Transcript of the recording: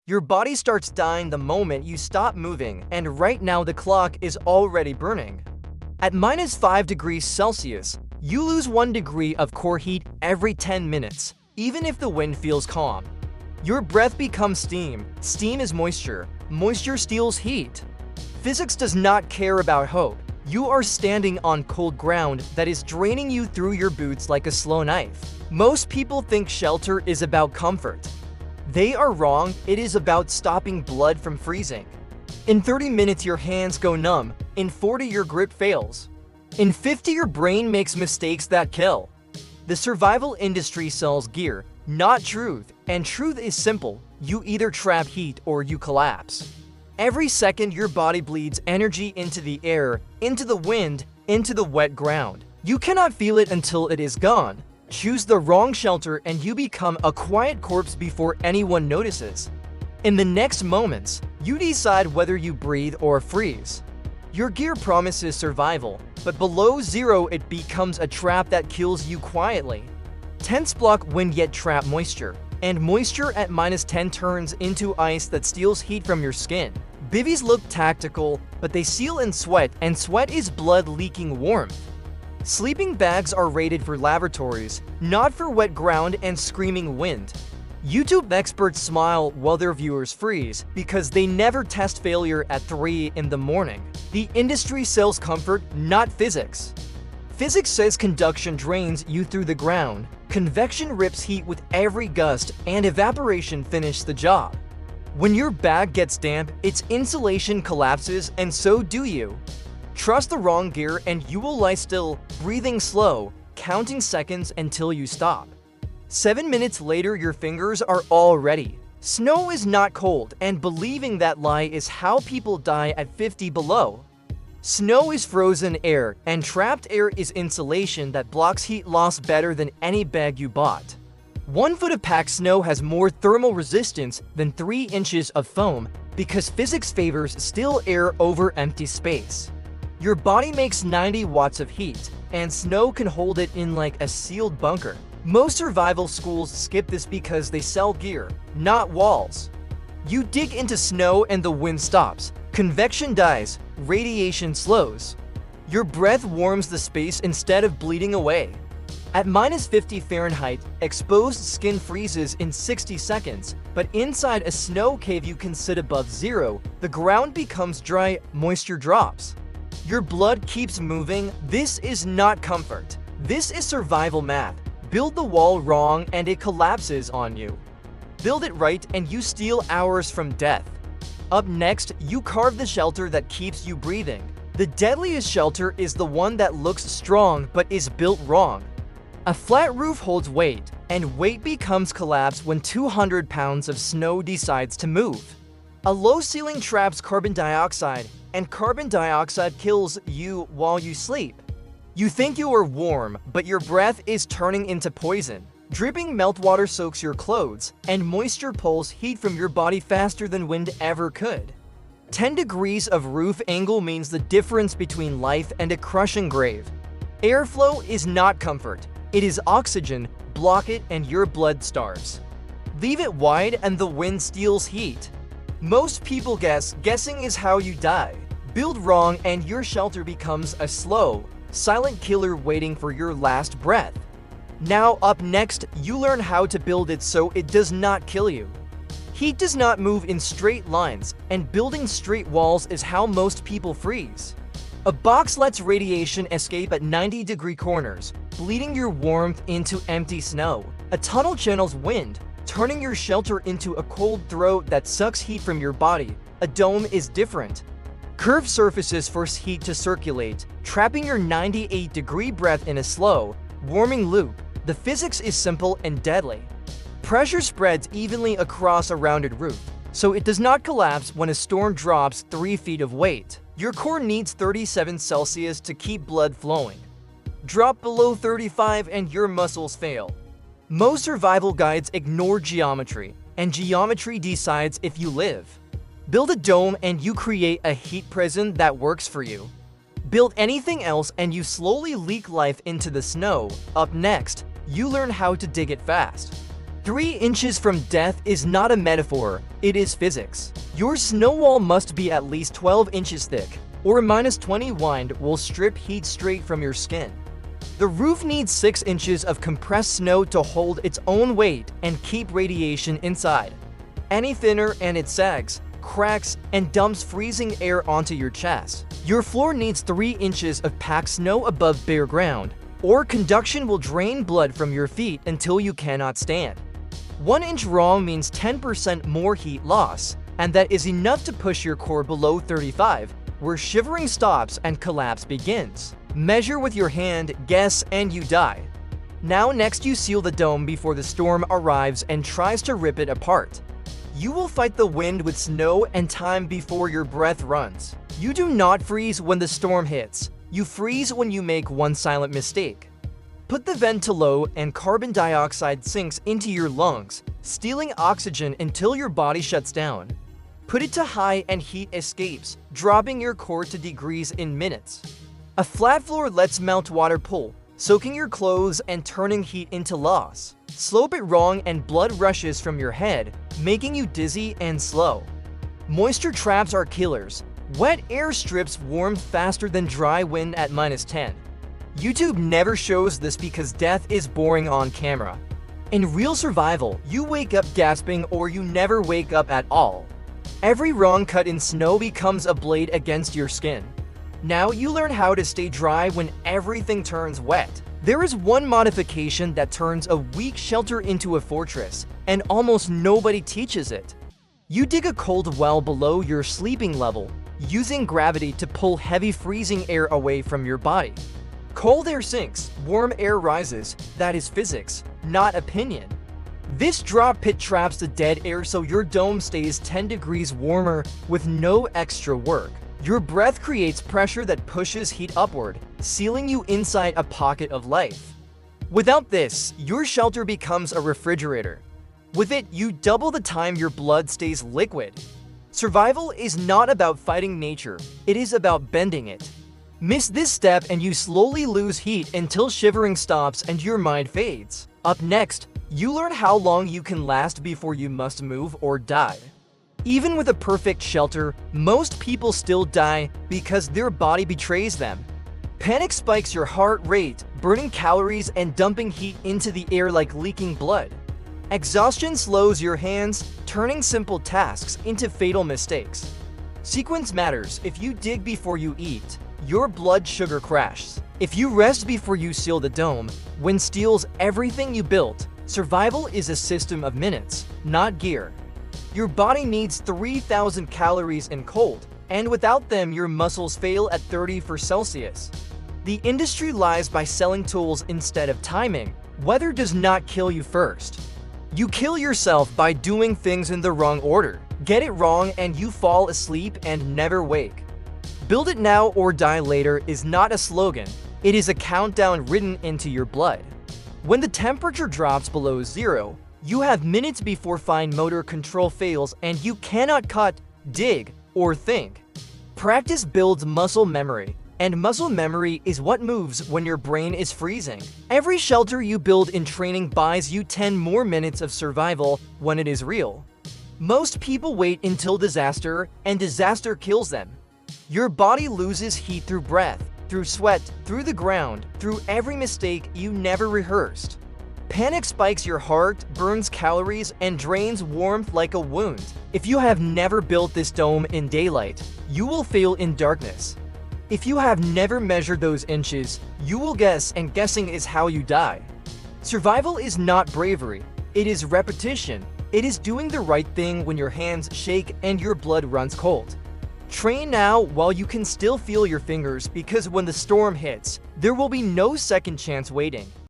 Your body starts dying the moment you stop moving, and right now the clock is already burning. At minus 5 degrees Celsius, you lose 1 degree of core heat every 10 minutes, even if the wind feels calm. Your breath becomes steam. Steam is moisture. Moisture steals heat. Physics does not care about hope. You are standing on cold ground that is draining you through your boots like a slow knife. Most people think shelter is about comfort. They are wrong. It is about stopping blood from freezing. In 30 minutes, your hands go numb. In 40, your grip fails. In 50, your brain makes mistakes that kill. The survival industry sells gear, not truth, and truth is simple. You either trap heat or you collapse. Every second, your body bleeds energy into the air, into the wind, into the wet ground. You cannot feel it until it is gone. Choose the wrong shelter and you become a quiet corpse before anyone notices. In the next moments, you decide whether you breathe or freeze. Your gear promises survival, but below zero it becomes a trap that kills you quietly. Tents block wind yet trap moisture, and moisture at minus 10 turns into ice that steals heat from your skin. Bivvies look tactical, but they seal in sweat, and sweat is blood-leaking warmth. Sleeping bags are rated for lavatories, not for wet ground and screaming wind. YouTube experts smile while their viewers freeze because they never test failure at 3 in the morning. The industry sells comfort, not physics. Physics says conduction drains you through the ground, convection rips heat with every gust, and evaporation finishes the job. When your bag gets damp, its insulation collapses, and so do you. Trust the wrong gear and you will lie still, breathing slow, counting seconds until you stop. 7 minutes later, your fingers are all ready. Snow is not cold, and believing that lie is how people die at 50 below. Snow is frozen air, and trapped air is insulation that blocks heat loss better than any bag you bought. 1 foot of packed snow has more thermal resistance than 3 inches of foam because physics favors still air over empty space. Your body makes 90 watts of heat, and snow can hold it in like a sealed bunker. Most survival schools skip this because they sell gear, not walls. You dig into snow and the wind stops. Convection dies, radiation slows. Your breath warms the space instead of bleeding away. At minus 50 Fahrenheit, exposed skin freezes in 60 seconds, but inside a snow cave you can sit above zero. The ground becomes dry, moisture drops. Your blood keeps moving. This is not comfort. This is survival math. Build the wall wrong and it collapses on you. Build it right and you steal hours from death. Up next, you carve the shelter that keeps you breathing. The deadliest shelter is the one that looks strong but is built wrong. A flat roof holds weight, and weight becomes collapse when 200 pounds of snow decides to move. A low ceiling traps carbon dioxide, and carbon dioxide kills you while you sleep. You think you are warm, but your breath is turning into poison. Dripping meltwater soaks your clothes, and moisture pulls heat from your body faster than wind ever could. 10 degrees of roof angle means the difference between life and a crushing grave. Airflow is not comfort. It is oxygen. Block it and your blood starves. Leave it wide and the wind steals heat. Most people guess. Guessing is how you die. Build wrong and your shelter becomes a slow, silent killer waiting for your last breath. Now up next, you learn how to build it so it does not kill you. Heat does not move in straight lines, and building straight walls is how most people freeze. A box lets radiation escape at 90-degree corners, bleeding your warmth into empty snow. A tunnel channels wind, turning your shelter into a cold throat that sucks heat from your body. A dome is different. Curved surfaces force heat to circulate, trapping your 98-degree breath in a slow, warming loop. The physics is simple and deadly. Pressure spreads evenly across a rounded roof, so it does not collapse when a storm drops 3 feet of weight. Your core needs 37 Celsius to keep blood flowing. Drop below 35 and your muscles fail. Most survival guides ignore geometry, and geometry decides if you live. Build a dome and you create a heat prison that works for you. Build anything else and you slowly leak life into the snow. Up next, you learn how to dig it fast. 3 inches from death is not a metaphor, it is physics. Your snow wall must be at least 12 inches thick, or -20 wind will strip heat straight from your skin. The roof needs 6 inches of compressed snow to hold its own weight and keep radiation inside. Any thinner and it sags, cracks, and dumps freezing air onto your chest. Your floor needs 3 inches of packed snow above bare ground, or conduction will drain blood from your feet until you cannot stand. 1 inch wrong means 10% more heat loss, and that is enough to push your core below 35, where shivering stops and collapse begins. Measure with your hand, guess, and you die. Now next you seal the dome before the storm arrives and tries to rip it apart. You will fight the wind with snow and time before your breath runs. You do not freeze when the storm hits. You freeze when you make one silent mistake. Put the vent to low and carbon dioxide sinks into your lungs, stealing oxygen until your body shuts down. Put it to high and heat escapes, dropping your core to degrees in minutes. A flat floor lets meltwater pull, soaking your clothes and turning heat into loss. Slope it wrong and blood rushes from your head, making you dizzy and slow. Moisture traps are killers. Wet air strips warm faster than dry wind at -10. YouTube never shows this because death is boring on camera. In real survival, you wake up gasping or you never wake up at all. Every wrong cut in snow becomes a blade against your skin. Now you learn how to stay dry when everything turns wet. There is one modification that turns a weak shelter into a fortress, and almost nobody teaches it. You dig a cold well below your sleeping level, using gravity to pull heavy freezing air away from your body. Cold air sinks, warm air rises. That is physics, not opinion. This drop pit traps the dead air so your dome stays 10 degrees warmer with no extra work. Your breath creates pressure that pushes heat upward, sealing you inside a pocket of life. Without this, your shelter becomes a refrigerator. With it, you double the time your blood stays liquid. Survival is not about fighting nature, it is about bending it. Miss this step and you slowly lose heat until shivering stops and your mind fades. Up next, you learn how long you can last before you must move or die. Even with a perfect shelter, most people still die because their body betrays them. Panic spikes your heart rate, burning calories and dumping heat into the air like leaking blood. Exhaustion slows your hands, turning simple tasks into fatal mistakes. Sequence matters. If you dig before you eat, your blood sugar crashes. If you rest before you seal the dome, wind steals everything you built. Survival is a system of minutes, not gear. Your body needs 3,000 calories in cold, and without them your muscles fail at 30 for Celsius. The industry lies by selling tools instead of timing. Weather does not kill you first. You kill yourself by doing things in the wrong order. Get it wrong and you fall asleep and never wake. Build it now or die later is not a slogan, it is a countdown written into your blood. When the temperature drops below zero, you have minutes before fine motor control fails and you cannot cut, dig, or think. Practice builds muscle memory, and muscle memory is what moves when your brain is freezing. Every shelter you build in training buys you 10 more minutes of survival when it is real. Most people wait until disaster, and disaster kills them. Your body loses heat through breath, through sweat, through the ground, through every mistake you never rehearsed. Panic spikes your heart, burns calories, and drains warmth like a wound. If you have never built this dome in daylight, you will fail in darkness. If you have never measured those inches, you will guess, and guessing is how you die. Survival is not bravery, it is repetition. It is doing the right thing when your hands shake and your blood runs cold. Train now while you can still feel your fingers, because when the storm hits, there will be no second chance waiting.